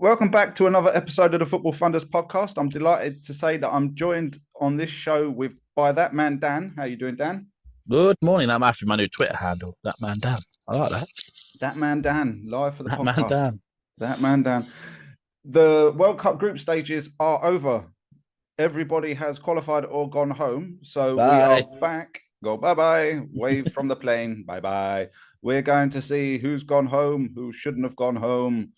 Welcome back to another episode of the Football Thunders podcast. I'm delighted to say that I'm joined on this show by that man Dan. How you doing, Dan? Good morning. I'm after my new Twitter handle. That man Dan. I like that. That man Dan, live for the That man podcast. Dan. That man Dan. The World Cup group stages are over. Everybody has qualified or gone home. So we are Bye. back. Go bye-bye. Wave from the plane. Bye-bye. We're going to see who's gone home, who shouldn't have gone home,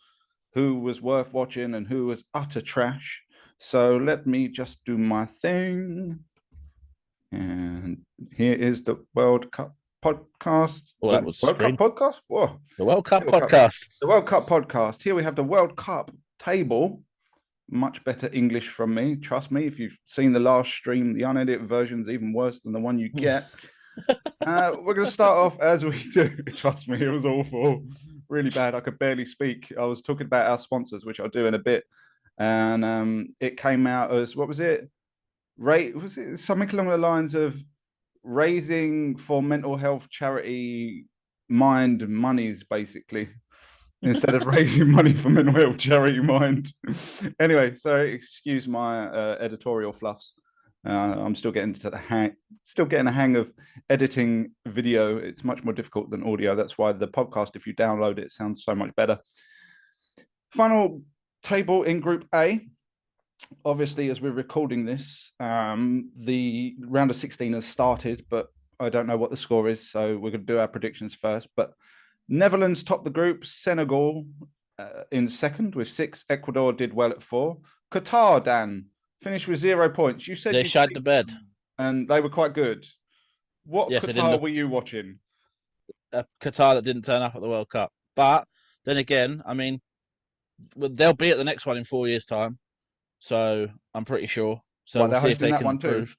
who was worth watching and who was utter trash. So let me just do my thing. And here is the World Cup podcast. Oh, that was World screen. Cup podcast? Whoa. The World Cup podcast. The World Cup podcast. Here we have the World Cup table. Much better English from me. Trust me, if you've seen the last stream, the unedited version is even worse than the one you get. We're going to start off as we do. Trust me, it was awful. Really bad. I could barely speak. I was talking about our sponsors, which I'll do in a bit. And it came out as, what was it? Was it something along the lines of raising for mental health charity Mind Monies, basically, instead of raising money for mental health charity Mind. Anyway, so excuse my editorial fluffs. I'm still getting to the hang of editing video. It's much more difficult than audio. That's why the podcast, if you download it, sounds so much better. Final table in Group A. Obviously, as we're recording this, the round of 16 has started, but I don't know what the score is, so we're going to do our predictions first. But Netherlands top the group, Senegal in second with 6. Ecuador did well at 4. Qatar, Dan, finished with 0 points. You said They shut the bed. And they were quite good. What Qatar were you watching? Qatar that didn't turn up at the World Cup. But then again, I mean, they'll be at the next one in 4 years' time. So I'm pretty sure. So we'll see if they can improve. Too?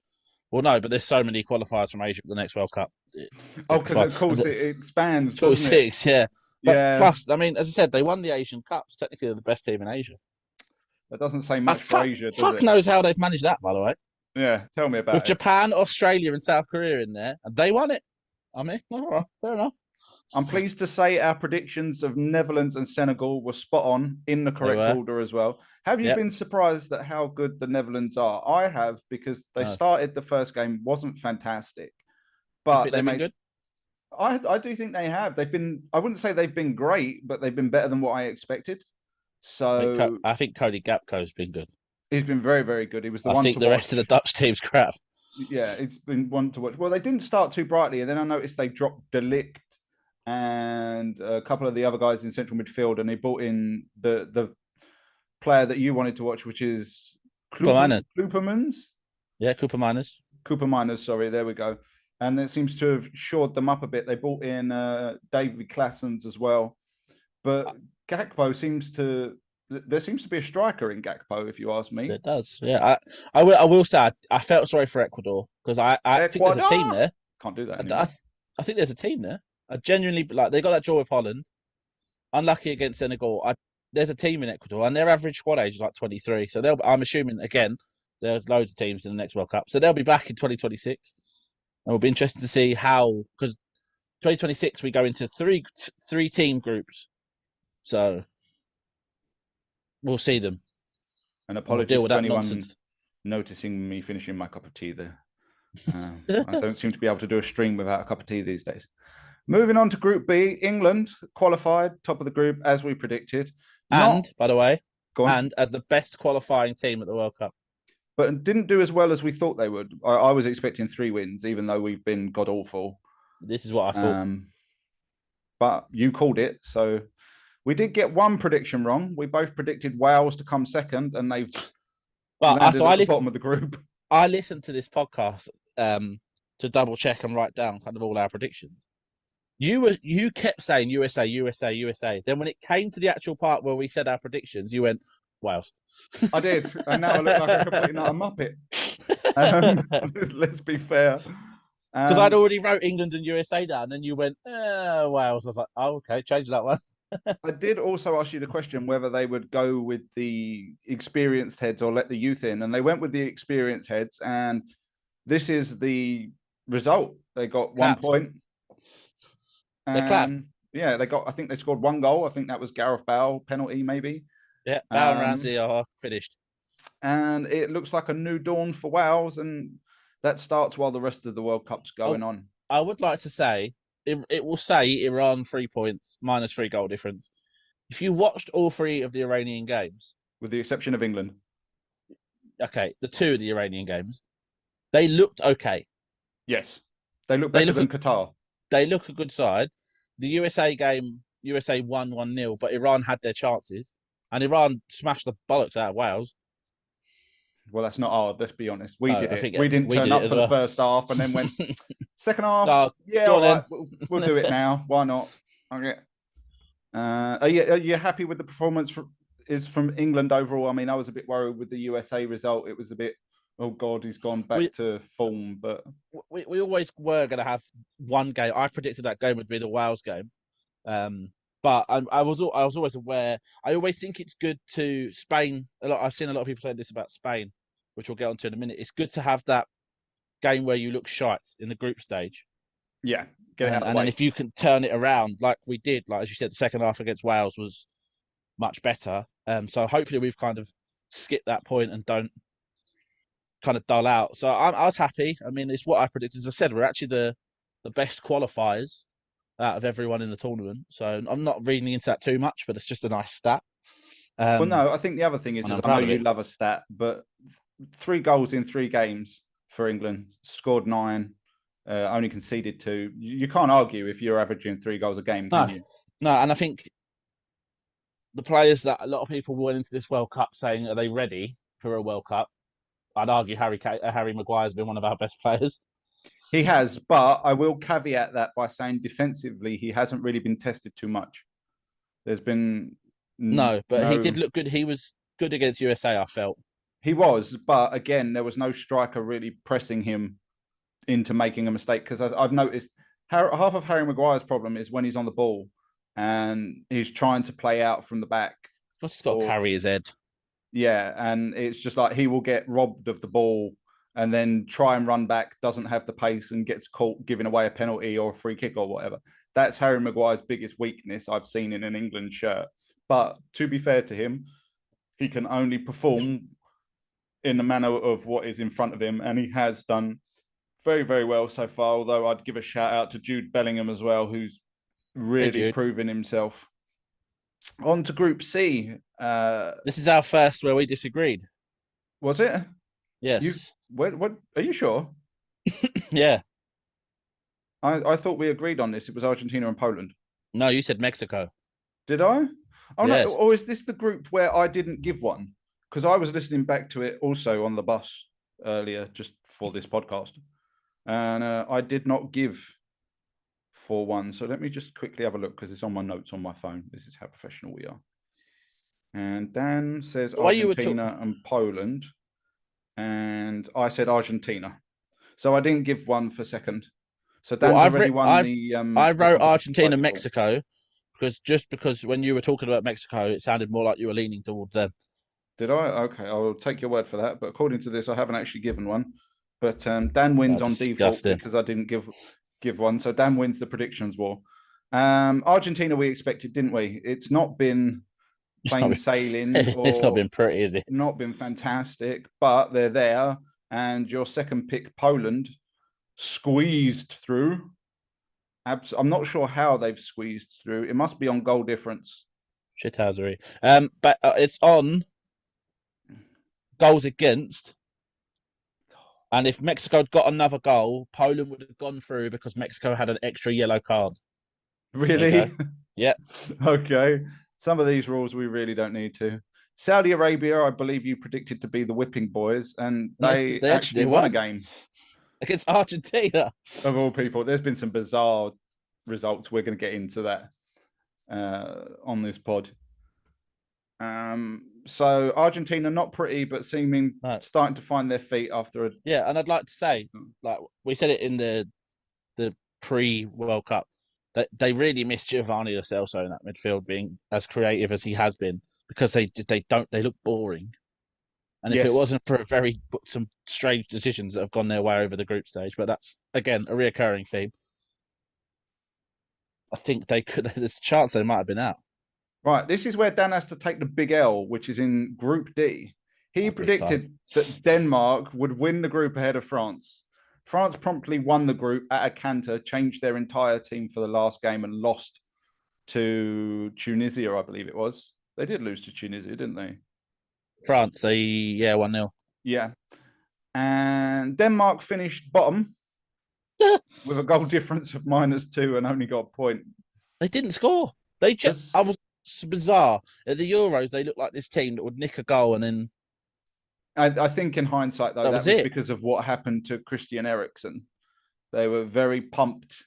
Well, no, but there's so many qualifiers from Asia for the next World Cup. Because of course it expands. 46, yeah. But plus, I mean, as I said, they won the Asian Cups. Technically, they're the best team in Asia. That doesn't say much for Asia, does fuck it? Knows how they've managed that, by the way. Yeah, tell me about it. With Japan, Australia, and South Korea in there, and they won it. I mean, all right, fair enough. I'm pleased to say our predictions of Netherlands and Senegal were spot on in the correct order as well. Have you been surprised at how good the Netherlands are? I have, because they started the first game, wasn't fantastic. But they made good. I do think they have. They've been, I wouldn't say they've been great, but they've been better than what I expected. So I think Cody Gakpo's been good. He's been very, very good. He was the one to watch. I think the rest of the Dutch team's crap. Yeah, it's been one to watch. Well, they didn't start too brightly, and then I noticed they dropped De Ligt and a couple of the other guys in central midfield, and they brought in the player that you wanted to watch, which is Koopmeiners. Yeah, Koopmeiners, sorry, there we go. And it seems to have shored them up a bit. They brought in David Claessens as well. But Gakpo there seems to be a striker in Gakpo, if you ask me. It does, yeah. I will say I felt sorry for Ecuador, because I think there's a team there. Can't do that. I think there's a team there. I genuinely, they got that draw with Holland. Unlucky against Senegal. There's a team in Ecuador, and their average squad age is like 23. So I'm assuming, again, there's loads of teams in the next World Cup. So they'll be back in 2026. And it'll be interesting to see how, because 2026 we go into three team groups. So we'll see them. And apologies to anyone noticing me finishing my cup of tea there. I don't seem to be able to do a stream without a cup of tea these days. Moving on to Group B, England qualified top of the group as we predicted. By the way, and as the best qualifying team at the World Cup. But didn't do as well as we thought they would. I was expecting 3 wins, even though we've been god awful. This is what I thought. But you called it, so we did get one prediction wrong. We both predicted Wales to come second, and they've landed at the bottom of the group. I listened to this podcast to double check and write down kind of all our predictions. You kept saying USA, USA, USA. Then when it came to the actual part where we said our predictions, you went Wales. I did, and now I look like a complete Muppet. Let's be fair. Because I'd already wrote England and USA down, and then you went Wales. I was like, oh, okay, change that one. I did also ask you the question whether they would go with the experienced heads or let the youth in, and they went with the experienced heads, and this is the result. They got 1 point. They clapped. Yeah, I think they scored 1 goal. I think that was Gareth Bale penalty, maybe. Yeah, Bow and Um, Ramsey are finished. and it looks like a new dawn for Wales, and that starts while the rest of the World Cup's going Oh, on. I would like to say it will say Iran 3 points minus 3 goal difference. If you watched all three of the Iranian games, With the exception of England. okay, the two of the Iranian games, they looked okay. Yes, they look They better look than Qatar. they look a good side. The USA game, USA won 1-0, but Iran had their chances, and Iran smashed the bollocks out of Wales. Well, that's not hard. Let's be honest. We No, did I it. think We didn't we turn did it up as for the well. first half and then went second half. Oh, Yeah, go all on right. then. We'll do it now. Why not? Okay. Are you happy with the performance from England overall? I mean, I was a bit worried with the USA result. It was a bit, oh God, he's gone back we, to form. But we always were going to have one game. I predicted that game would be the Wales game. But I was always aware. I always think it's good to Spain. I've seen a lot of people say this about Spain, which we'll get onto in a minute. It's good to have that game where you look shite in the group stage, yeah, get it out of and the then way. if you can turn it around like we did, like as you said, the second half against Wales was much better. So hopefully we've kind of skipped that point and don't kind of dull out. So I was happy. I mean, it's what I predicted. As I said, we're actually the best qualifiers out of everyone in the tournament. So I'm not reading into that too much, but it's just a nice stat. Well, no, I think the other thing And is I'm I know proud of you it. love a stat, but 3 goals in 3 games for England, scored 9, only conceded 2. You can't argue if you're averaging 3 goals a game, No, can you? no, and I think the players that a lot of people went into this World Cup saying, are they ready for a World Cup? I'd argue Harry Maguire's been one of our best players. He has, but I will caveat that by saying defensively, he hasn't really been tested too much. There's been No, but he did no. look good. He was good against USA, I felt. He was, but again, there was no striker really pressing him into making a mistake because I've noticed half of Harry Maguire's problem is when he's on the ball and he's trying to play out from the back Plus, he's got to or carry his head. yeah, and it's just like he will get robbed of the ball and then try and run back, doesn't have the pace and gets caught giving away a penalty or a free kick or whatever. That's Harry Maguire's biggest weakness I've seen in an England shirt. But to be fair to him, he can only perform in the manner of what is in front of him, and he has done very, very well so far. Although I'd give a shout out to Jude Bellingham as well, who's Hey, really Jude. proven himself. On to Group C. This is our first where we disagreed. Was it? You Yes. what are you sure? Yeah. I thought we agreed on this. It was Argentina and Poland. No, you said Mexico. Did I? Oh no, Yes. or is this the group where I didn't give one? Because I was listening back to it also on the bus earlier, just for this podcast, and I did not give for one. So let me just quickly have a look because it's on my notes on my phone. This is how professional we are. And Dan says The way you were talking. Argentina and Poland, and I said Argentina. So I didn't give one for second. So Well, Dan's already won I the wrote competition by Argentina, default. Mexico, because when you were talking about Mexico, it sounded more like you were leaning towards them. Did I? Okay, I'll take your word for that. But according to this, I haven't actually given one. But Dan wins Oh, on default disgusting. because I didn't give one. So Dan wins the predictions war. Argentina, we expected, didn't we? It's not been It's not plain been, sailing it's not or been pretty, is it? not been fantastic, but they're there. And your second pick, Poland, squeezed through. I'm not sure how they've squeezed through. It must be on goal difference. Shithousery. But it's on goals against. And if Mexico had got another goal, Poland would have gone through because Mexico had an extra yellow card. There you go. Really? Yep. Okay. Some of these rules we really don't need to. Saudi Arabia, I believe you predicted to be the whipping boys, and they They actually actually won a won game against Argentina. of all people. There's been some bizarre results. We're going to get into that on this pod. So Argentina not pretty, but seeming No. starting to find their feet after a. Yeah, and I'd like to say, like we said it in the pre-World Cup, that they really missed Giovanni Lo Celso in that midfield being as creative as he has been because they look boring. And if it Yes. wasn't for some strange decisions that have gone their way over the group stage, but that's again a reoccurring theme. I think they could. There's a chance they might have been out. Right, this is where Dan has to take the big L, which is in Group D. He Oh, big time. predicted that Denmark would win the group ahead of France. France promptly won the group at a canter, changed their entire team for the last game, and lost to Tunisia, I believe it was. They did lose to Tunisia, didn't they? France, 1-0. Yeah. And Denmark finished bottom with a goal difference of -2 and only got a point. They didn't score. I was bizarre. At the Euros, they looked like this team that would nick a goal and then I think in hindsight, though, that was was it. because of what happened to Christian Eriksen. They were very pumped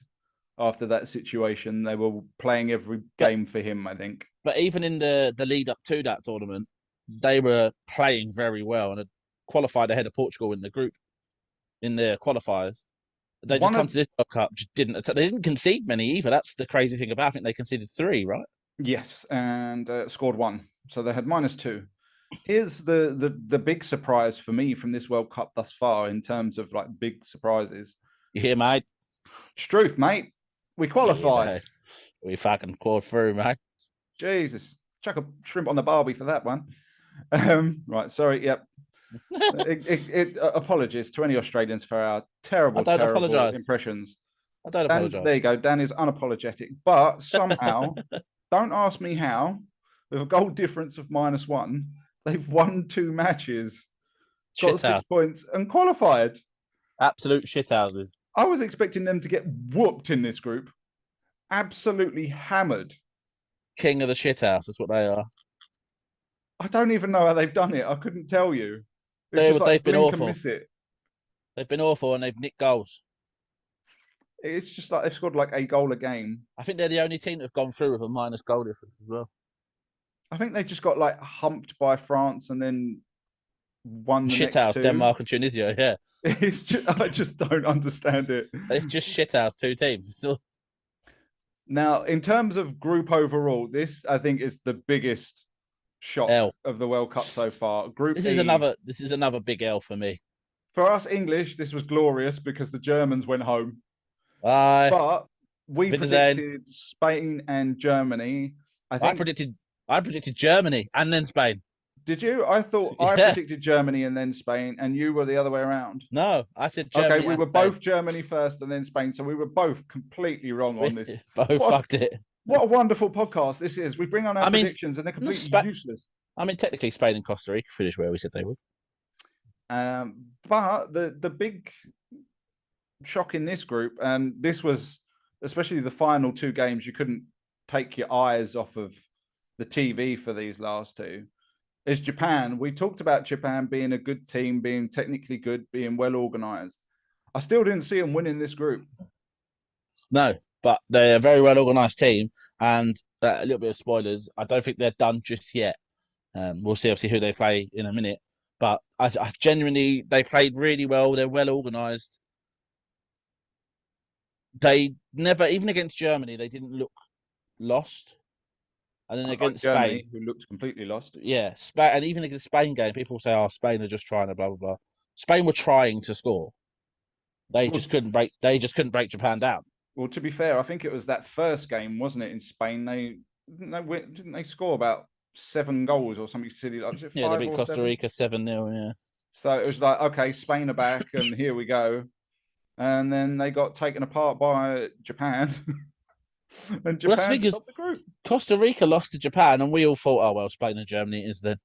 after that situation. They were playing every game for him, I think. But even in the lead up to that tournament, they were playing very well and had qualified ahead of Portugal in the group in their qualifiers. They just come to this World Cup, just didn't. They didn't concede many either. That's the crazy thing about it. I think they conceded 3, right? Yes, and scored 1. So they had -2. Here's the big surprise for me from this World Cup thus far in terms of like big surprises. You hear, mate? Struth, mate. We qualified. Yeah, we fucking crawled through, mate. Jesus. Chuck a shrimp on the barbie for that one. Right, sorry. Yep. Apologies to any Australians for our terrible impressions. I don't apologise. There you go. Dan is unapologetic. But somehow, don't ask me how, with a goal difference of -1, they've won 2 matches, got 6 points, and qualified. Absolute shithouses. I was expecting them to get whooped in this group. Absolutely hammered. King of the shithouse, that's what they are. I don't even know how they've done it. I couldn't tell you. They've been awful. Miss it. They've been awful and they've nicked goals. It's just like they've scored like a goal a game. I think they're the only team that have gone through with a minus goal difference as well. I think they just got like humped by France and then won the shithouse Denmark and Tunisia. Yeah, it's just, I just don't understand it. They've just shithouse 2 teams. Still. Now, in terms of group overall, this I think is the biggest shock of the World Cup so far. Group This E, is another big L for me. For us English, this was glorious because the Germans went home. But we predicted Spain and Germany. I predicted Germany and then Spain. Did you? I thought I predicted Germany and then Spain, and you were the other way around. No, I said Germany. Okay, we were both Germany first and then Spain, so we were both completely wrong on this. Fucked it. What a wonderful podcast this is. We bring on our predictions and they're completely useless. I mean, technically, Spain and Costa Rica finished where we said they would. But the big shock in this group, and this was especially the final 2 games, you couldn't take your eyes off of the TV for these last 2, is Japan. We talked about Japan being a good team, being technically good, being well organized. I still didn't see them winning this group. No, but they're a very well organized team, and a little bit of spoilers. I don't think they're done just yet. We'll see obviously who they play in a minute, but I genuinely, they played really well. They're well organized. They never, even against Germany, they didn't look lost. And then against Germany, Spain, who looked completely lost. Yeah, Spain, and even against the Spain game, people say, "Oh, Spain are just trying to blah blah blah." Spain were trying to score. They just couldn't break. They just couldn't break Japan down. Well, to be fair, I think it was that first game, wasn't it, in Spain? Didn't they score about 7 goals or something silly like that? Yeah, they beat Costa Rica 7-0. Yeah. So it was like, okay, Spain are back, and here we go. And then they got taken apart by Japan. And Japan topped the group. Costa Rica lost to Japan, and we all thought, "Oh well, Spain and Germany is then."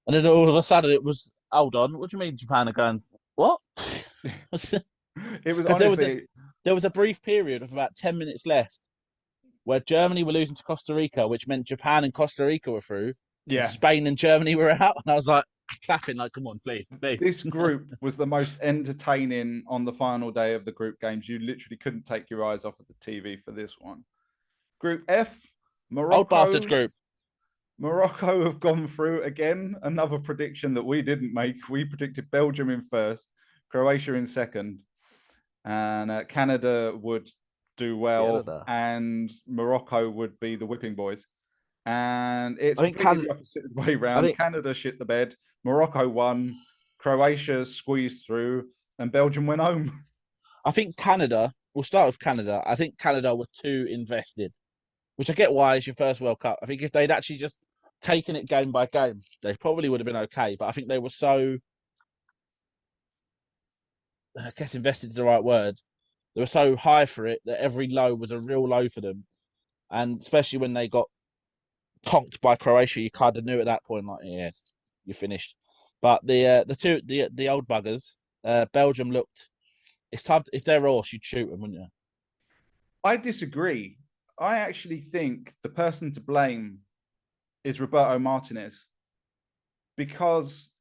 And then all of a sudden, it was, "Hold on, what do you mean Japan are going? What?" It was honestly there was a brief period of about 10 minutes left where Germany were losing to Costa Rica, which meant Japan and Costa Rica were through. Yeah, Spain and Germany were out, and I was like clapping, like, "Come on, please." This group was the most entertaining on the final day of the group games. You literally couldn't take your eyes off of the TV for this one. Group F, Morocco. Old bastards group. Morocco have gone through again. Another prediction that we didn't make. We predicted Belgium in first, Croatia in second, and Canada would do well, and Morocco would be the whipping boys. And it's completely the opposite way round. Canada shit the bed, Morocco won, Croatia squeezed through, and Belgium went home. I think Canada, we'll start with Canada. I think Canada were too invested. which I get why it's your first World Cup. I think if they'd actually just taken it game by game, they probably would have been okay. But I think they were so, I guess invested is the right word. They were so high for it that every low was a real low for them. And especially when they got tonked by Croatia, you kind of knew at that point, like, yeah, you're finished. But the old buggers, Belgium looked. It's time if they're horse, you'd shoot them, wouldn't you? I disagree. I actually think the person to blame is Roberto Martinez, because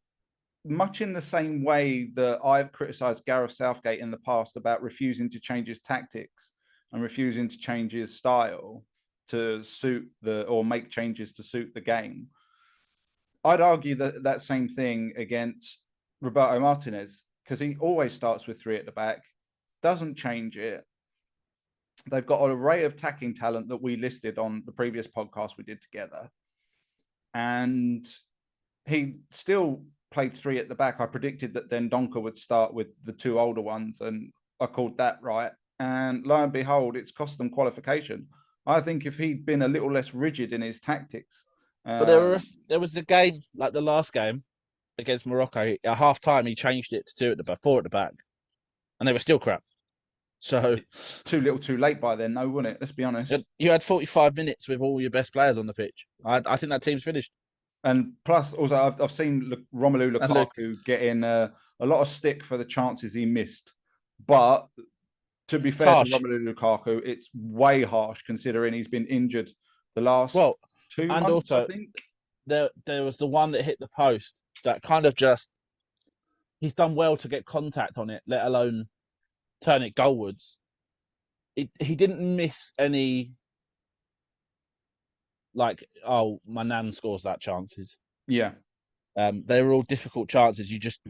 much in the same way that I've criticized Gareth Southgate in the past about refusing to change his tactics and refusing to change his style to suit or make changes to suit the game, I'd argue that same thing against Roberto Martinez, because he always starts with three at the back, doesn't change it. They've got an array of attacking talent that we listed on the previous podcast we did together. And he still played three at the back. I predicted that Dendoncker would start with the two older ones, and I called that right. And lo and behold, it's cost them qualification. I think if he'd been a little less rigid in his tactics. But there was the game, like the last game against Morocco, at half time he changed it to four at the back. And they were still crap. So too little too late by then, though, wasn't it? Let's be honest. You had 45 minutes with all your best players on the pitch. I think that team's finished. And plus, also, I've seen Romelu Lukaku getting a lot of stick for the chances he missed. But to be fair to Romelu Lukaku, it's way harsh considering he's been injured the last 2 months, also, I think. There was the one that hit the post that kind of just... He's done well to get contact on it, let alone turn it goalwards. He didn't miss any... Like, oh, my nan scores that chances. Yeah. They were all difficult chances. You just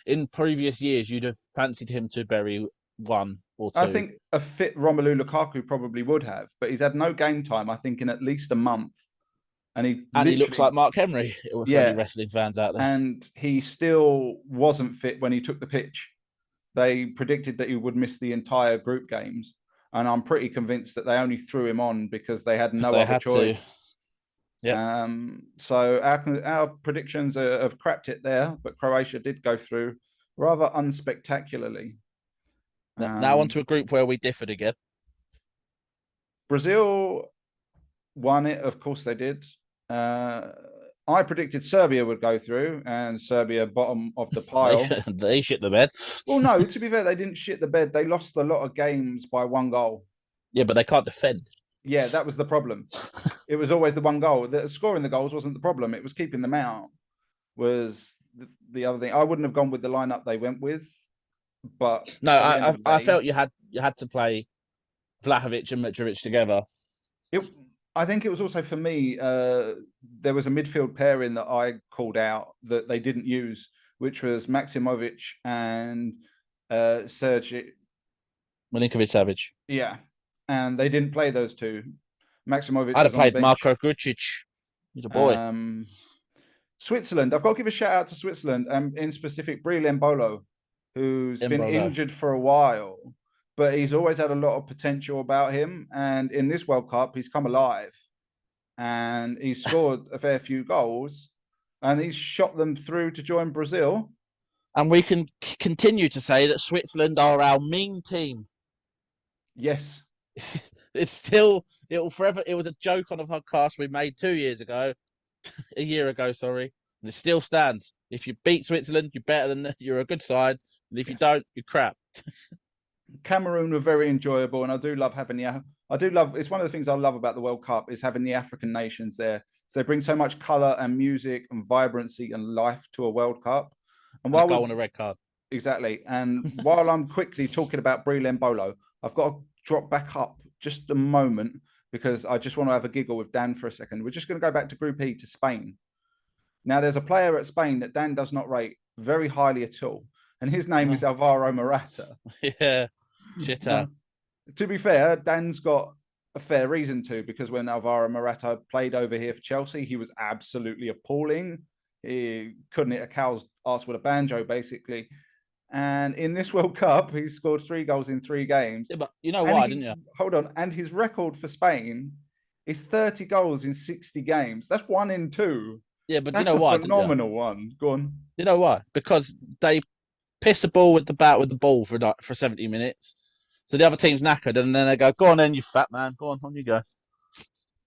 in previous years you'd have fancied him to bury one or two. I think a fit Romelu Lukaku probably would have, but he's had no game time, I think, in at least a month. And he looks like Mark Henry, for any wrestling fans out there. And he still wasn't fit when he took the pitch. They predicted that he would miss the entire group games. And I'm pretty convinced that they only threw him on because they had no other choice. Yeah. So our predictions have crapped it there, but Croatia did go through rather unspectacularly. Now onto a group where we differed again. Brazil won it, of course they did. I predicted Serbia would go through, and Serbia bottom of the pile. They shit the bed. Well, no, to be fair, they didn't shit the bed. They lost a lot of games by 1 goal. Yeah, but they can't defend. Yeah, that was the problem. It was always the 1 goal. Scoring the goals wasn't the problem. It was keeping them out was the other thing. I wouldn't have gone with the lineup they went with, but no, I felt you had to play Vlahovic and Mitrovic together. I think it was also for me, there was a midfield pairing that I called out that they didn't use, which was Maximovic and Sergej Milinkovic-Savic. Yeah, and they didn't play those two. Maximovic I'd have played Marko Grujic. He's a boy. Switzerland. I've got to give a shout out to Switzerland, in specific Breel Embolo, who's been injured for a while, but he's always had a lot of potential about him. And in this World Cup, he's come alive and he's scored a fair few goals and he's shot them through to join Brazil. And we can continue to say that Switzerland are our mean team. Yes. It was a joke on a podcast we made 2 years ago, a year ago, sorry. And it still stands. If you beat Switzerland, you're better than them. You're a good side. And if you don't, you're crap. Cameroon were very enjoyable, and I do love having it's one of the things I love about the World Cup is having the African nations there. So they bring so much colour and music and vibrancy and life to a World Cup. And while on a red card. Exactly. And while I'm quickly talking about Breel Embolo, I've got to drop back up just a moment because I just want to have a giggle with Dan for a second. We're just going to go back to Group E to Spain. Now, there's a player at Spain that Dan does not rate very highly at all, and his name is Alvaro Morata. Yeah, shit out. To be fair, Dan's got a fair reason to, because when Alvaro Morata played over here for Chelsea, he was absolutely appalling. He couldn't hit a cow's ass with a banjo, basically. And in this World Cup, he scored 3 goals in 3 games. Yeah, but you know why, didn't you? Hold on. And his record for Spain It's 30 goals in 60 games. That's 1 in 2. Yeah, but you That's know a why, didn't you? phenomenal one. Go on. You know why? Because they piss the ball with the bat with the ball for 70 minutes. So the other team's knackered, and then they go, "Go on, then, you fat man. Go on you go."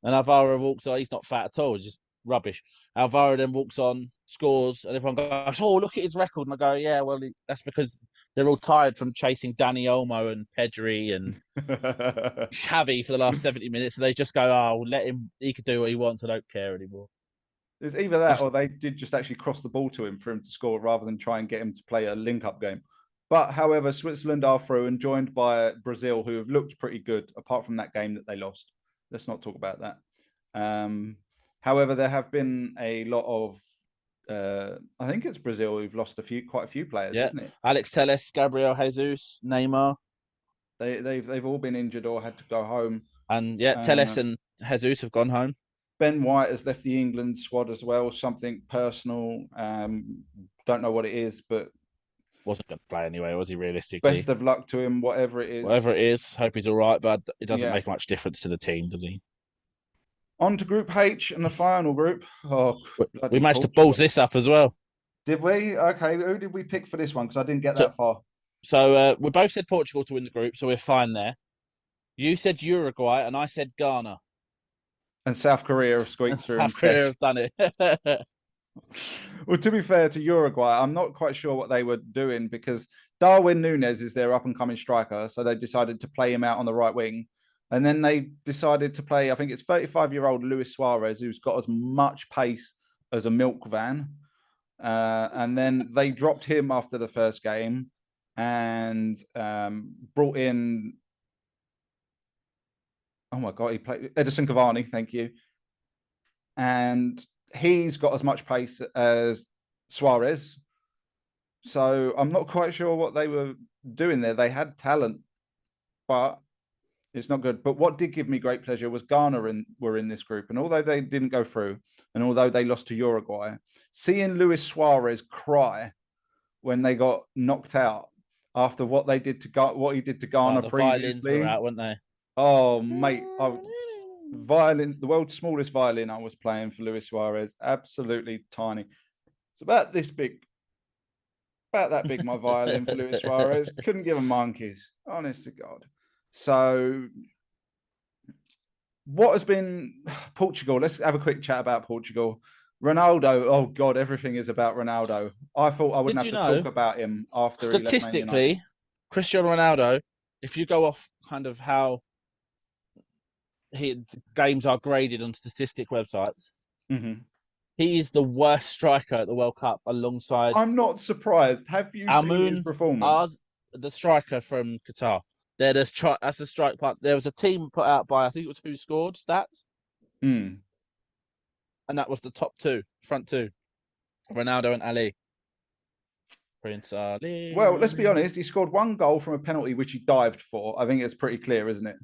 And Alvaro walks on. He's not fat at all. He's just rubbish. Alvaro then walks on, scores, and everyone goes, "Oh, look at his record." And I go, "Yeah, well, that's because they're all tired from chasing Danny Olmo and Pedri and Xavi for the last 70 minutes. So they just go, "Oh, let him. He could do what he wants. I don't care anymore." It's either that or they did just actually cross the ball to him for him to score rather than try and get him to play a link-up game. But however, Switzerland are through and joined by Brazil, who have looked pretty good apart from that game that they lost. Let's not talk about that. However, there have been a lot of I think it's Brazil who've lost quite a few players, Yeah, isn't it? Alex Telles, Gabriel Jesus, Neymar, They've all been injured or had to go home. and yeah, Telles and Jesus have gone home. Ben White has left the England squad as well. Something personal. Don't know what it is, but wasn't going to play anyway, was he? Realistically, best of luck to him, whatever it is. Whatever it is, hope he's all right. But it doesn't make much difference to the team, does he? On to Group H and the final group. Oh, we managed to balls this up as well. Did we? Okay, who did we pick for this one? Because I didn't get that far. So we both said Portugal to win the group, so we're fine there. You said Uruguay, and I said Ghana. And South Korea have squeaked through instead. South Korea have done it. Well, to be fair to Uruguay, I'm not quite sure what they were doing because Darwin Núñez is their up-and-coming striker, so they decided to play him out on the right wing. And then they decided to play, I think it's 35-year-old Luis Suarez, who's got as much pace as a milk van. And then they dropped him after the first game and brought in, oh my God, he played Edison Cavani, thank you. And he's got as much pace as Suarez. So I'm not quite sure what they were doing there. They had talent, but it's not good. But what did give me great pleasure was Ghana were in this group. And although they didn't go through, and although they lost to Uruguay, seeing Luis Suarez cry when they got knocked out after what he did to Ghana the previously. Violins were out, weren't they? Oh, mate. The world's smallest violin I was playing for Luis Suarez. Absolutely tiny. It's about this big. About that big, my violin for Luis Suarez. Couldn't give a monkeys. Honest to God. So, what has been Portugal? Let's have a quick chat about Portugal. Ronaldo. Oh God, everything is about Ronaldo. I thought I wouldn't have to talk about him after statistically, Cristiano Ronaldo. If you go off kind of how games are graded on statistic websites, he is the worst striker at the World Cup alongside. I'm not surprised. Have you seen his performance? The striker from Qatar. That's a strike part. There was a team put out by, I think it was Who Scored Stats. And that was the front two. Ronaldo and Ali. Prince Ali. Well, let's be honest. He scored one goal from a penalty, which he dived for. I think it's pretty clear, isn't it?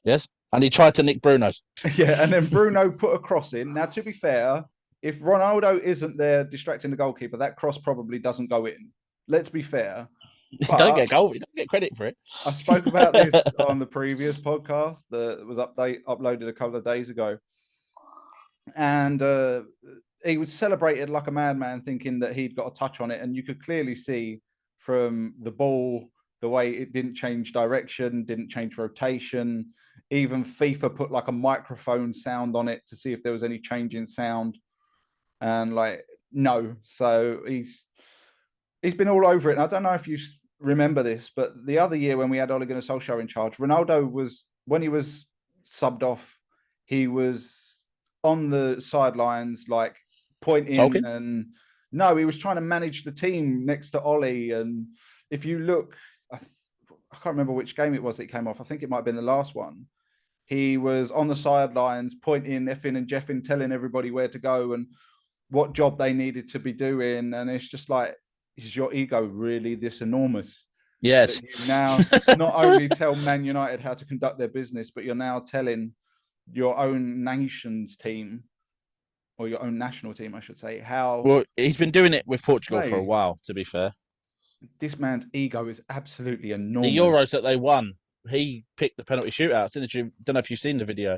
Yes. And he tried to nick Bruno's. Yeah, and then Bruno put a cross in. Now, to be fair, if Ronaldo isn't there distracting the goalkeeper, that cross probably doesn't go in. Let's be fair. You don't get goal. You don't get credit for it. I spoke about this on the previous podcast that was uploaded a couple of days ago. And he was celebrated like a madman, thinking that he'd got a touch on it. And you could clearly see from the ball, the way it didn't change direction, didn't change rotation. Even FIFA put like a microphone sound on it to see if there was any change in sound. And no. So he's been all over it. And I don't know if you remember this, but the other year when we had Ole Gunnar Solskjaer in charge, Ronaldo when he was subbed off, he was on the sidelines, pointing. Sulking? And no, he was trying to manage the team next to Ollie. And if you look, I can't remember which game it was that he came off. I think it might have been the last one. He was on the sidelines, pointing, effing and jeffing, telling everybody where to go and what job they needed to be doing. And it's just is your ego really this enormous? Yes. You now not only tell Man United how to conduct their business, but you're now telling your own nation's team, or your own national team, I should say, how. Well, he's been doing it with Portugal for a while, to be fair. This man's ego is absolutely enormous. The Euros that they won, he picked the penalty shootouts, didn't you? Don't know if you've seen the video.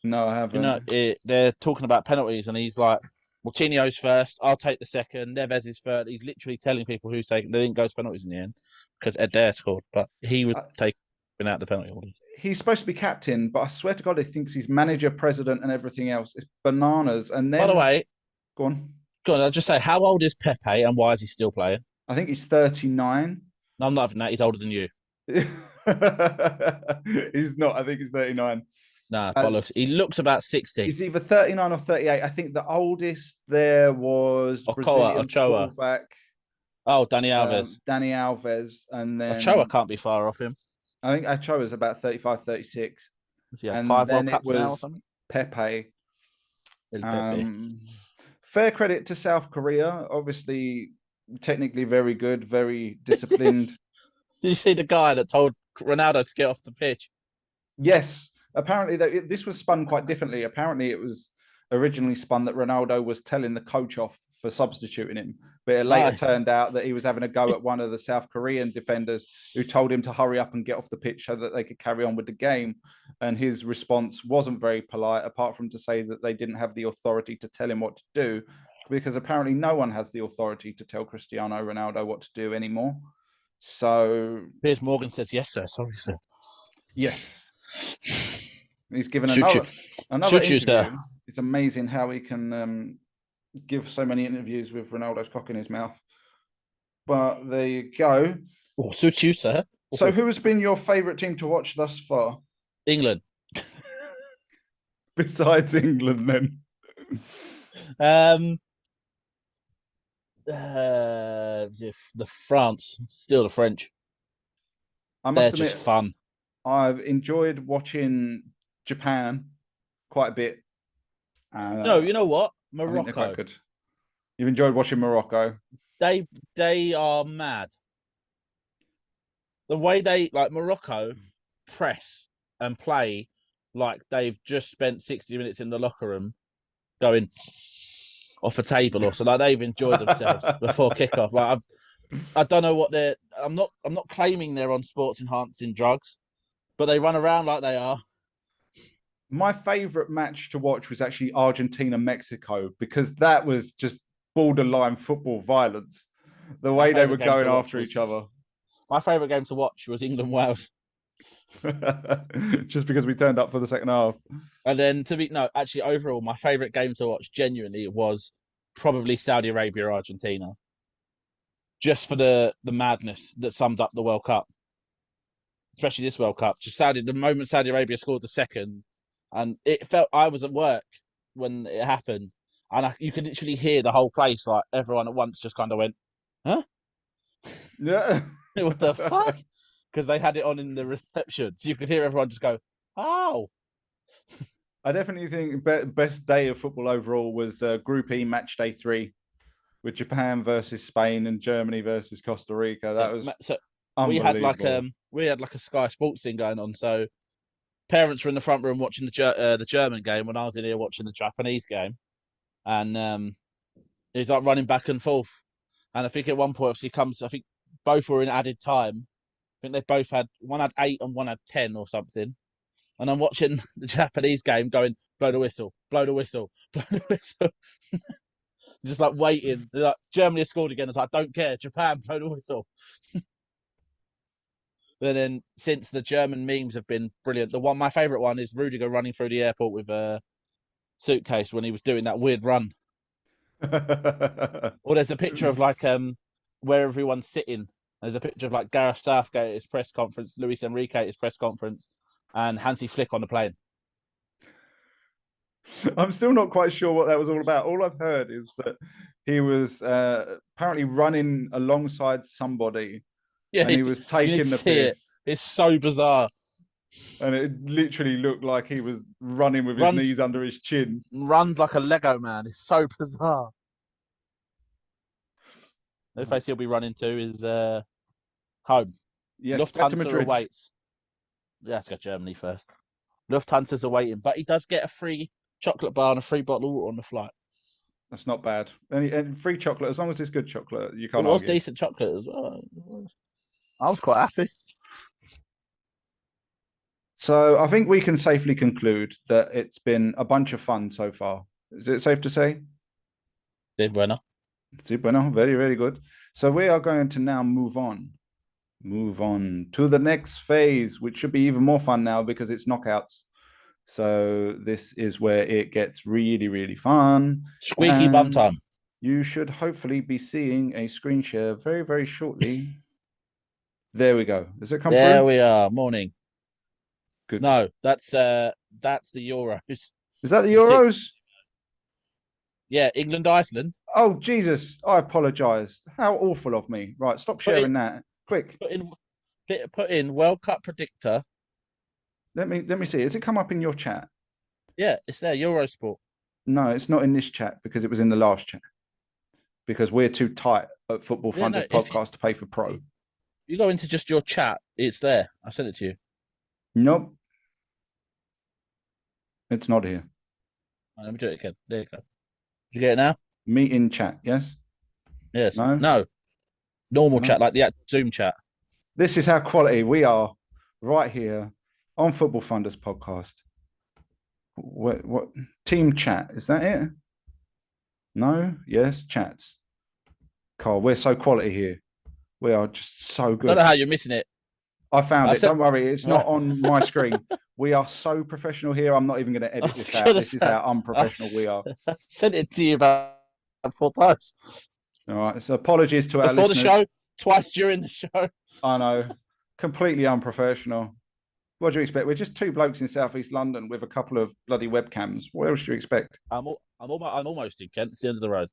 No, I haven't. They're talking about penalties, and he's like, Coutinho's first. I'll take the second. Neves is third. He's literally telling people who's taking. They didn't go to penalties in the end because Adair scored, but he was Uh, taken out the penalty orders. he's supposed to be captain, but I swear to God, he thinks he's manager, president, and everything else. It's bananas. And By the then, way, go on. go on. I'll just say, how old is Pepe, and why is he still playing? I think he's 39. No, I'm not having that. He's older than you. He's not. I think he's 39. Nah, Uh, bollocks. He looks about 60. he's either 39 or 38. I think the oldest there was Brazilian Ochoa. fullback Oh, Dani Alves. Dani Alves. And Ochoa then can't be far off him. I think Ochoa was about 35, 36. Has he had And 5 World then it Cups now or was something? Pepe. Pepe. Fair credit to South Korea. Obviously, technically very good, very disciplined. Did you see the guy that told Ronaldo to get off the pitch? Yes. Apparently, this was spun quite differently. Apparently, it was originally spun that Ronaldo was telling the coach off for substituting him, but it later turned out that he was having a go at one of the South Korean defenders who told him to hurry up and get off the pitch so that they could carry on with the game. And his response wasn't very polite, apart from to say that they didn't have the authority to tell him what to do, because apparently no one has the authority to tell Cristiano Ronaldo what to do anymore. So Piers Morgan says, yes, sir. Sorry, sir. Yes. He's given Shoot another you, interview. It's amazing how he can give so many interviews with Ronaldo's cock in his mouth. But there you go. Oh, suit you, sir. So who has been your favourite team to watch thus far? England. Besides England, then? The France. Still the French. They're just fun. I've enjoyed watching Japan quite a bit. No, you know what? Morocco. I think they're quite good. You've enjoyed watching Morocco. They are mad. The way they Morocco press and play like they've just spent 60 minutes in the locker room going off a table or so. Like they've enjoyed themselves before kickoff. Like I don't know what they're. I'm not claiming they're on sports enhancing drugs, but they run around like they are. My favorite match to watch was actually Argentina-Mexico, because that was just borderline football violence. The way they were going after each other. My favorite game to watch was England-Wales. Just because we turned up for the second half. And then overall, my favorite game to watch genuinely was probably Saudi Arabia-Argentina. Just for the madness that sums up the World Cup. Especially this World Cup. Just the moment Saudi Arabia scored the second, and it felt I was at work when it happened, and you could literally hear the whole place, like everyone at once just kind of went, huh? Yeah. What the fuck? Because they had it on in the reception, so you could hear everyone just go, oh. I definitely think best day of football overall was Group E match day 3 with Japan versus Spain and Germany versus Costa Rica. That was we had like a Sky Sports thing going on. So parents were in the front room watching the German game when I was in here watching the Japanese game, and he's like running back and forth. And I think at one point, obviously, I think both were in added time. I think they both one had 8 and one had 10 or something. And I'm watching the Japanese game going, blow the whistle, blow the whistle, blow the whistle. Just like waiting. They're like, Germany has scored again. It's like, I don't care. Japan, blow the whistle. But then since the German memes have been brilliant, my favourite one is Rudiger running through the airport with a suitcase when he was doing that weird run. Or there's a picture of where everyone's sitting. There's a picture of like Gareth Southgate at his press conference, Luis Enrique at his press conference, and Hansi Flick on the plane. I'm still not quite sure what that was all about. All I've heard is that he was apparently running alongside somebody, and he was taking the piss. It's so bizarre. And it literally looked like he was running with his knees under his chin. Runs like a Lego man. It's so bizarre. The place he'll be running to is home. Yes, Lufthansa awaits. Let's go Germany first. Lufthansa's awaiting, but he does get a free chocolate bar and a free bottle of water on the flight. That's not bad. And free chocolate, as long as it's good chocolate, you can't. It was decent chocolate as well. I was quite happy. So I think we can safely conclude that it's been a bunch of fun so far. Is it safe to say? Sí, bueno. Sí, bueno, very, very good. So we are going to now move on to the next phase, which should be even more fun now because it's knockouts. So this is where it gets really, really fun. Squeaky bum And time. you should hopefully be seeing a screen share very, very shortly. There we go. Does it come There through? we are. Morning. Good. No, that's the Euros. Is that the The six. Euros? Yeah, England, Iceland. Oh, Jesus. I apologize. How awful of me. Right. Stop Put sharing in, that. Quick. put in World Cup predictor. Let me see. Has it come up in your chat? Yeah, it's there. Eurosport. No, it's not in this chat because it was in the last chat. Because we're too tight at Football Yeah, no. Funders If podcast to pay for pro. you go into just your chat, it's there. I sent it to you. Nope. It's not here. Let me do it again. There you go. Did you get it now? Meet in chat. Yes. Yes. No. No. Normal No. chat, like the Zoom chat. This is how quality we are right here on Football Funders podcast. What team chat? Is that it? No? Yes, chats. Carl, we're so quality here. We are just so I don't good. know how you're missing it. I found I it. said- Don't worry. It's not on my screen. We are so professional here. I'm not even going to I edit was this out. gonna This is say, how unprofessional we are. I sent it to you about 4 times. All right. So apologies to our Before the listeners. show, twice during the show. I know. Completely unprofessional. What do you expect? We're just two blokes in Southeast London with a couple of bloody webcams. What else do you expect? I'm almost in Kent. It's the end of the road.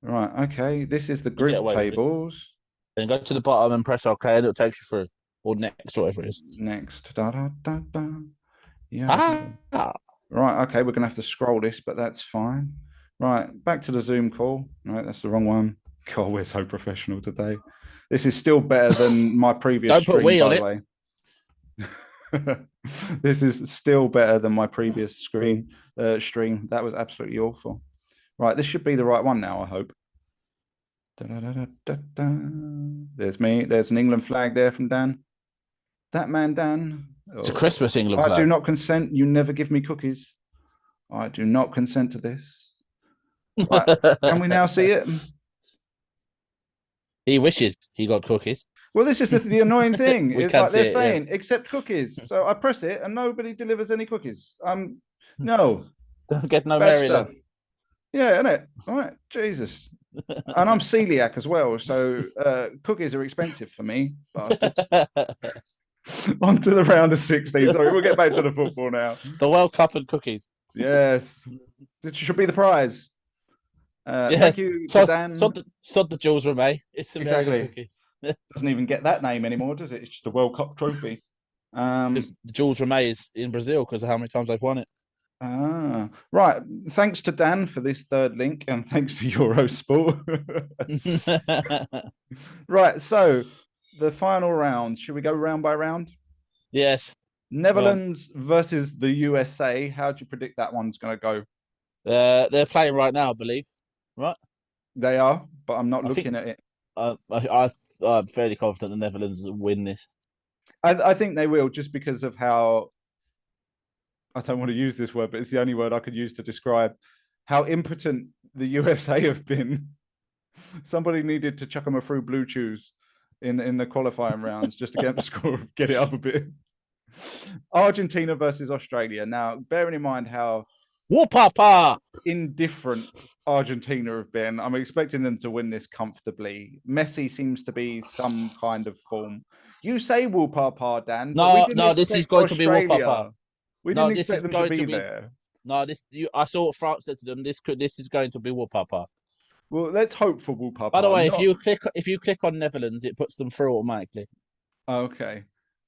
Right. Okay. This is the You get group away with it. tables. Then go to the bottom and press OK, and it'll take you through. Or next, whatever it is. Next. Da, da, da, da. Yeah. Ah, Right. Okay. We're going to have to scroll this, but that's fine. Right. Back to the Zoom call. Right. That's the wrong one. God, we're so professional today. This is still better than my previous don't put stream, we by on the it. way. This is still better than my previous stream. That was absolutely awful. Right. This should be the right one now, I hope. Da-da-da-da-da-da. There's me. There's an England flag there from Dan. That man, Dan. It's a Christmas England I flag. do not consent. You never give me cookies. I do not consent to this. Right. Can we now see it? He wishes he got cookies. Well, this is the annoying thing. We It's can like they're see it, saying, accept cookies. So I press it and nobody delivers any cookies. No. Don't get no Bad Maryland. stuff. Yeah, isn't it? All right. Jesus. And I'm celiac as well. So cookies are expensive for me, bastards. On to the round of 16. Sorry, we'll get back to the football now. The World Cup and cookies. Yes. This should be the prize. Yeah. Thank you to Dan. Sod the Jules Rimet. It's the Exactly. Maryland cookies. Doesn't even get that name anymore, does it? It's just a World Cup trophy. Because Jules Rimet is in Brazil because of how many times they've won it. Right. Thanks to Dan for this third link, and thanks to Eurosport. Right. So the final round. Should we go round by round? Yes. Netherlands versus the USA. How do you predict that one's going to go? They're playing right now, I believe. Right? They are, but I'm not I looking think- at it. I'm fairly confident the Netherlands will win this. I think they will, just because of how, I don't want to use this word, but it's the only word I could use to describe how impotent the USA have been. Somebody needed to chuck them through blue chews in the qualifying rounds just to get the score, get it up a bit. Argentina versus Australia. Now, bearing in mind how Whoop-a-pa! indifferent Argentina have been, I'm expecting them to win this comfortably. Messi seems to be some kind of form. You say whoop-a-pa, Dan, but we didn't this is expect going to be Australia. whoop-a-pa. We No, didn't this expect is them to going be to be- there. No, I saw what France said to them. This is going to be whoop-a-pa. Well, let's hope for whoop-a-pa. By the way, not- if you click on Netherlands, it puts them through automatically. Okay.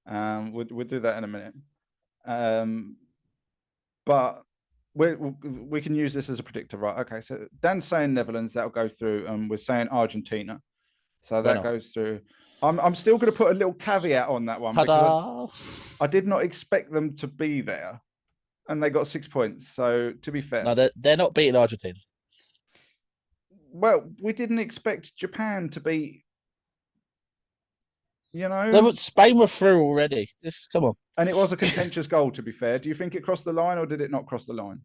We'll do that in a minute. But we can use this as a predictor, right? Okay, so Dan's saying Netherlands, that'll go through, and we're saying Argentina. So that goes through. I'm still going to put a little caveat on that one because I did not expect them to be there, and they got 6 points. So to be fair, No, they're not beating Argentina. well, we didn't expect Japan to beat You know, Spain were through already. Come on. and it was a contentious goal. To be fair, do you think it crossed the line or did it not cross the line?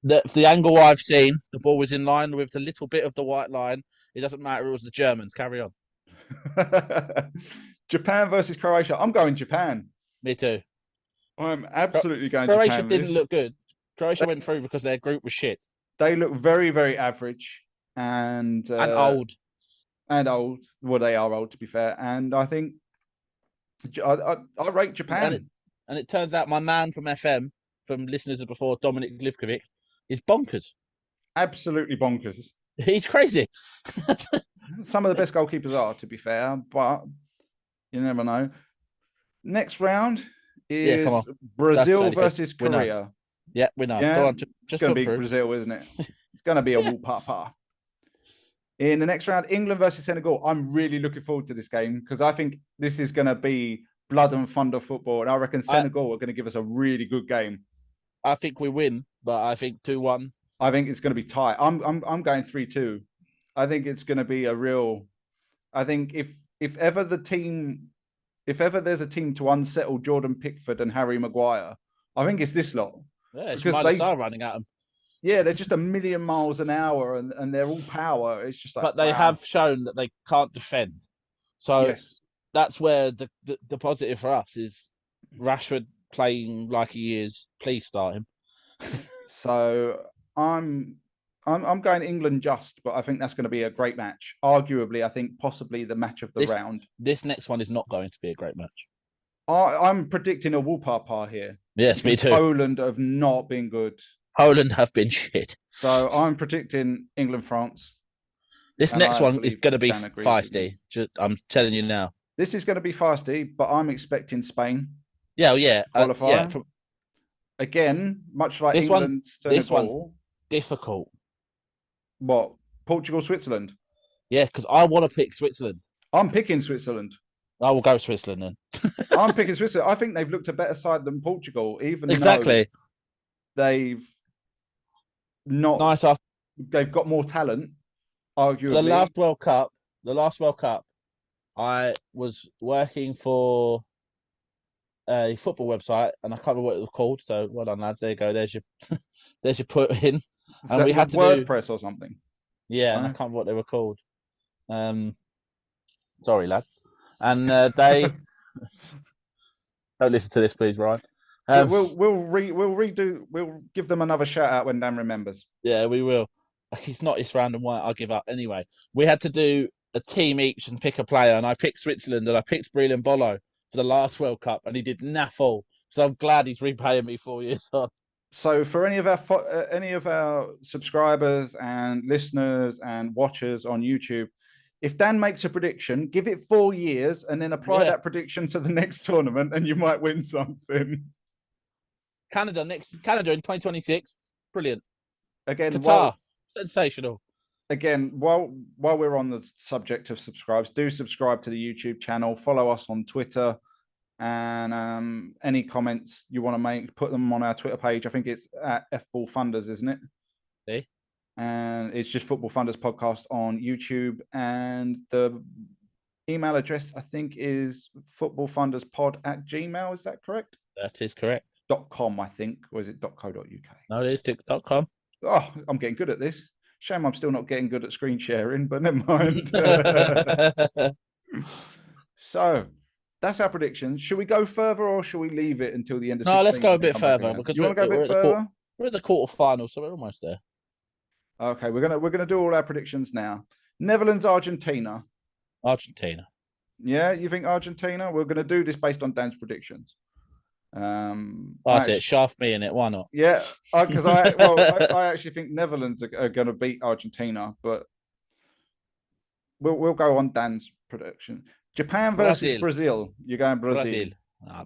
The angle I've seen, the ball was in line with the little bit of the white line. It doesn't matter. It was the Germans. Carry on. Japan versus Croatia. I'm going Japan. Me too. I'm absolutely going Croatia Japan. didn't look good. Croatia went through because their group was shit. They look very, very average and old. And old. Well, they are old, to be fair. And I think I rate Japan. And it turns out my man from FM, from listeners of before, Dominic Livkovic, is bonkers. Absolutely bonkers. He's crazy. Some of the best goalkeepers are, to be fair, but you never know. Next round is Brazil versus Korea. Yeah, we know. Yeah, go on, it's going to be Brazil, isn't it? It's going to be a whoop-pa-pa. In the next round, England versus Senegal. I'm really looking forward to this game because I think this is going to be blood and thunder football, and I reckon Senegal are going to give us a really good game. I think we win, but I think 2-1. I think it's going to be tight. I'm going 3-2. I think it's going to be a real. I think if ever there's a team to unsettle Jordan Pickford and Harry Maguire, I think it's this lot. Yeah, it's because they are running at them. Yeah, they're just a million miles an hour and they're all power. It's just like, but they have shown that they can't defend. So that's where the positive for us is Rashford playing like he is. Please start him. So I'm going England just, but I think that's going to be a great match. Arguably, I think possibly the match of the round. This next one is not going to be a great match. I'm predicting a whoop-pa-pa here. Yes, me too. Poland have not been good. Poland have been shit. So I'm predicting England-France. This next one is going to be feisty. I'm telling you now. This is going to be feisty, but I'm expecting Spain. Yeah. Qualify. Again, much like this England, this one's difficult. What? Portugal, Switzerland? Yeah, because I want to pick Switzerland. I'm picking Switzerland. I will go Switzerland then. I'm picking Switzerland. I think they've looked a better side than Portugal, even though they've not. They've got more talent. Arguably, the last World Cup, I was working for a football website, and I can't remember what it was called. So well done, lads. There you go. There's your put in. And we had to WordPress or something. Yeah, and I can't remember what they were called. Sorry, lads. And they don't listen to this, please, Ryan. We'll give them another shout out when Dan remembers. Yeah, we will. It's not this random one. I'll give up anyway. We had to do a team each and pick a player, and I picked Switzerland, and I picked Breland Bolo for the last World Cup, and he did naff all. So I'm glad he's repaying me 4 years on. So for any of our subscribers and listeners and watchers on YouTube, if Dan makes a prediction, give it 4 years and then apply that prediction to the next tournament, and you might win something. Canada in 2026, brilliant. Again, Qatar, sensational. Again, while we're on the subject of subscribes, do subscribe to the YouTube channel, follow us on Twitter, and any comments you want to make, put them on our Twitter page. I think it's at FBall Funders, isn't it? Yeah. And it's just Football Funders Podcast on YouTube, and the email address I think is footballfunderspod@gmail. Is that correct? That is correct. .com, I think, or is it .co.uk? No, it is .com. Oh, I'm getting good at this. Shame I'm still not getting good at screen sharing, but never mind. So that's our predictions. Should we go further, or should we leave it until the end of? No, let's go a bit further because you want to go a bit further. We're at the quarterfinals, so we're almost there. Okay, we're gonna do all our predictions now. Netherlands, Argentina. Argentina. Yeah, you think Argentina? We're gonna do this based on Dan's predictions. That's it. Shaft me in it. Why not? Yeah, because I actually think Netherlands are going to beat Argentina, but we'll go on Dan's prediction. Japan versus Brazil. You're going Brazil.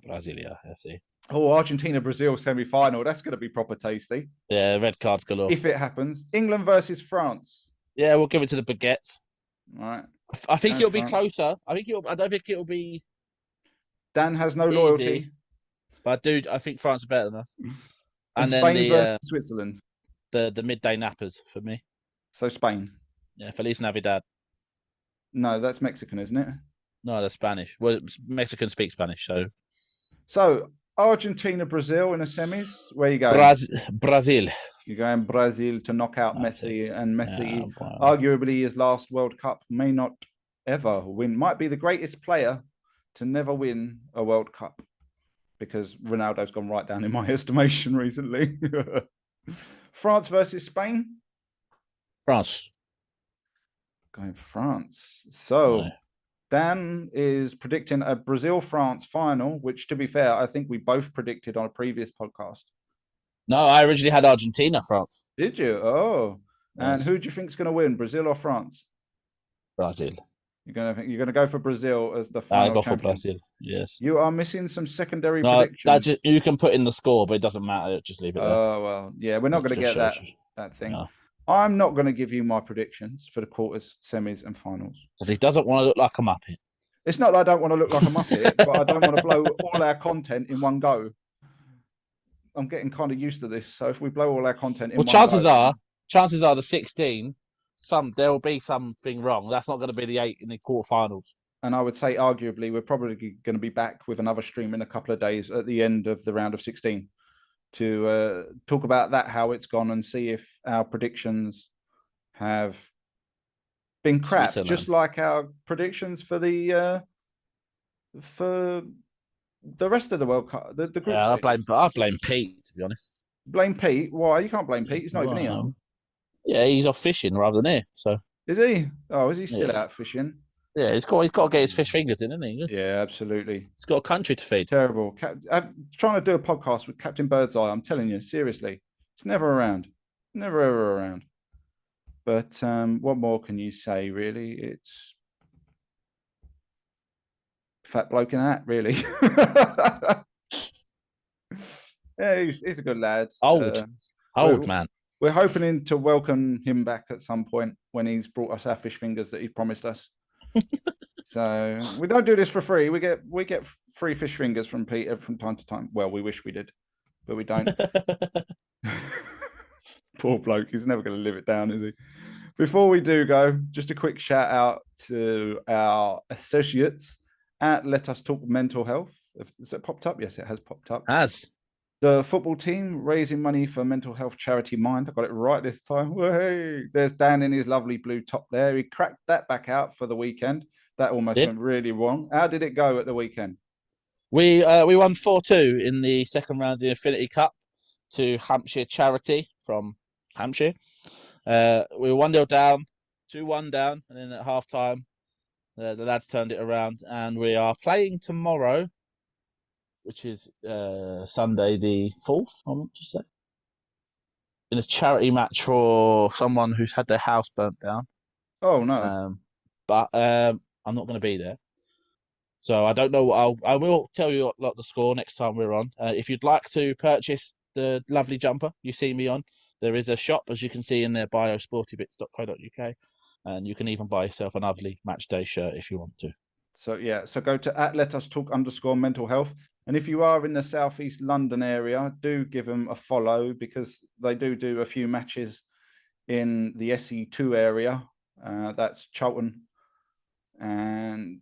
Brazil. Yeah, I see. Oh, Argentina Brazil semi-final. That's going to be proper tasty. Yeah, red cards galore. If it happens, England versus France. Yeah, we'll give it to the baguettes. All right. I think it'll be closer. I don't think it'll be. Dan has no easy. Loyalty. But I think France are better than us. And then Spain versus Switzerland. The midday nappers for me. So Spain. Yeah, Feliz Navidad. No, that's Mexican, isn't it? No, they're Spanish. Well, Mexicans speak Spanish, so So Argentina, Brazil in the semis. Where are you going? Brazil. You're going Brazil to knock out That's it. Messi, and Yeah, Messi, well, arguably his last World Cup, may not ever win. Might be the greatest player to never win a World Cup because Ronaldo's gone right down in my estimation recently. France versus Spain. France. Going France. No. So Dan is predicting a Brazil-France final, which, to be fair, I think we both predicted on a previous podcast. No, I originally had Argentina, France. Did you? Oh, and Yes. who do you think is going to win, Brazil or France? Brazil. You're gonna go for Brazil as the I final go for champion. Brazil. Yes. You are missing some secondary No, predictions. you can put in the score, but it doesn't matter. Just leave it there. Oh well, yeah, we're not It going to just get shows that you. that thing. No. I'm not going to give you my predictions for the quarters, semis, and finals. Because he doesn't want to look like a muppet. It's not that I don't want to look like a muppet, but I don't want to blow all our content in one go. I'm getting kind of used to this. So if we blow all our content in Well, one go, chances are the 16, there will be something wrong. That's not going to be the 8 in the quarterfinals. and I would say arguably we're probably going to be back with another stream in a couple of days at the end of the round of 16 to talk about that, how it's gone, and see if our predictions have been crap, just like our predictions for the rest of the World Cup, the group Yeah, stages. I blame Pete, to be honest. Blame Pete? Why? You can't blame Pete. He's not even here. Yeah, he's off fishing rather than here. So Is he? Oh, is he still yeah, out fishing? yeah, he's got to get his fish fingers in, isn't he? Yeah, absolutely. He's got a country to feed. Terrible. I'm trying to do a podcast with Captain Birdseye. I'm telling you, seriously, it's never around, never ever around. But what more can you say? Really, it's fat bloke in that. Really. Yeah, he's a good lad. Old man. We're hoping to welcome him back at some point when he's brought us our fish fingers that he promised us. So we don't do this for free. We get free fish fingers from Peter from time to time. Well, we wish we did, but we don't. Poor bloke. He's never going to live it down, is he? Before we do go, just a quick shout out to our associates at Let Us Talk Mental Health. Has it popped up? Yes, it has popped up. The football team raising money for mental health charity Mind. I got it right this time. Hey, there's Dan in his lovely blue top there. He cracked that back out for the weekend. That almost went really wrong. How did it go at the weekend? We won 4-2 in the second round of the Infinity Cup to Hampshire Charity from Hampshire. We were 1-0 down, 2-1 down, and then at half time, the lads turned it around, and we are playing tomorrow, which is Sunday the 4th, I want to say, in a charity match for someone who's had their house burnt down. Oh, no. But I'm not going to be there. So I don't know what I will tell you what the score next time we're on. If you'd like to purchase the lovely jumper you see me on, there is a shop, as you can see in their bio, sportybits.co.uk, and you can even buy yourself a lovely match day shirt if you want to. So yeah, so go to @LetUsTalk_mental health. And if you are in the southeast London area, do give them a follow because they do a few matches in the SE2 area. That's Charlton. And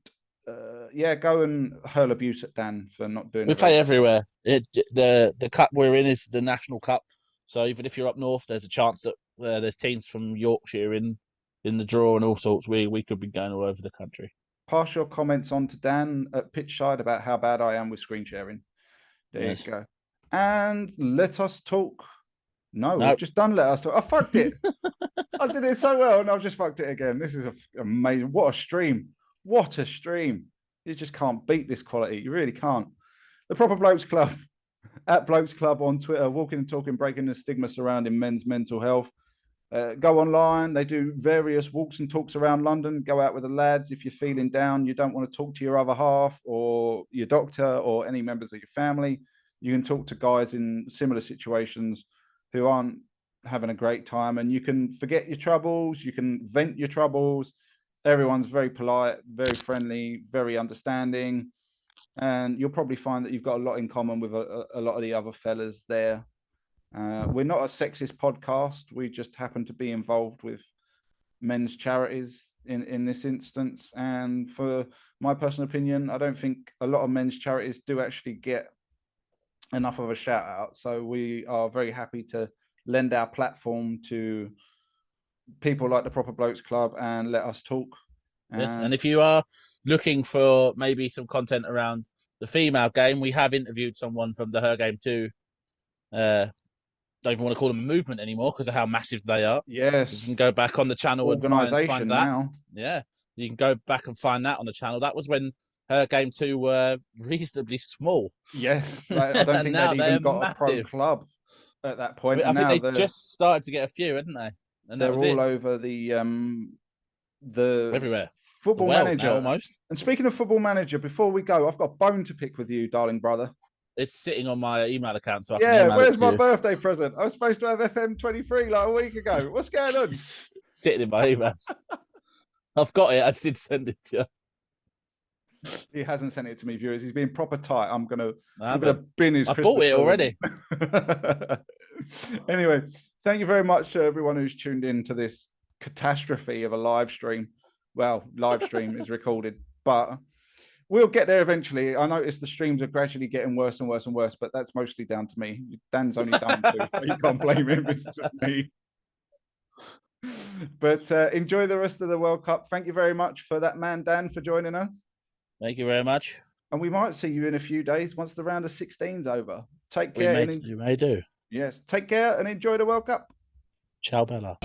yeah, go and hurl abuse at Dan for not doing it. We play everywhere. The cup we're in is the National Cup. So even if you're up north, there's a chance that there's teams from Yorkshire in the draw and all sorts. We could be going all over the country. Pass your comments on to Dan at Pitchside about how bad I am with screen sharing. There you go. And let us talk. No, we've just done let us talk. I fucked it. I did it so well and I've just fucked it again. This is amazing. What a stream. What a stream. You just can't beat this quality. You really can't. The Proper Blokes Club, at Blokes Club on Twitter, walking and talking, breaking the stigma surrounding men's mental health. Go online. They do various walks and talks around London. Go out with the lads. If you're feeling down, you don't want to talk to your other half or your doctor or any members of your family, you can talk to guys in similar situations who aren't having a great time, and you can forget your troubles. You can vent your troubles. Everyone's very polite, very friendly, very understanding, and you'll probably find that you've got a lot in common with a lot of the other fellas there. We're not a sexist podcast. We just happen to be involved with men's charities in this instance. And for my personal opinion, I don't think a lot of men's charities do actually get enough of a shout out. So we are very happy to lend our platform to people like the Proper Blokes Club and let us talk. Yes, and if you are looking for maybe some content around the female game, we have interviewed someone from the Her Game 2. Don't even want to call them a movement anymore because of how massive they are. Yes, you can go back on the channel and find that. Now. Yeah, you can go back and find that on the channel. That was when Her Game 2 were reasonably small. Yes, I don't think they'd even got massive. A pro club at that point. I think they just started to get a few, hadn't they? And they're all over the everywhere. Football Manager now, almost. And speaking of Football Manager, before we go, I've got a bone to pick with you, darling brother. It's sitting on my email account, so I can email where's my you. Birthday present? I was supposed to have FM23 like a week ago. What's going on? It's sitting in my emails. I've got it. I did send it to you. He hasn't sent it to me, viewers. He's being proper tight. I'm gonna bin his. I bought it already. Anyway, thank you very much to everyone who's tuned in to this catastrophe of a live stream. Well, live stream is recorded, but we'll get there eventually. I noticed the streams are gradually getting worse and worse and worse, but that's mostly down to me. Dan's only done two, so you can't blame him. It's just me. But enjoy the rest of the World Cup. Thank you very much for that, man, Dan, for joining us. Thank you very much. And we might see you in a few days once the round of 16's over. Take care. You may do. Yes, take care and enjoy the World Cup. Ciao, Bella.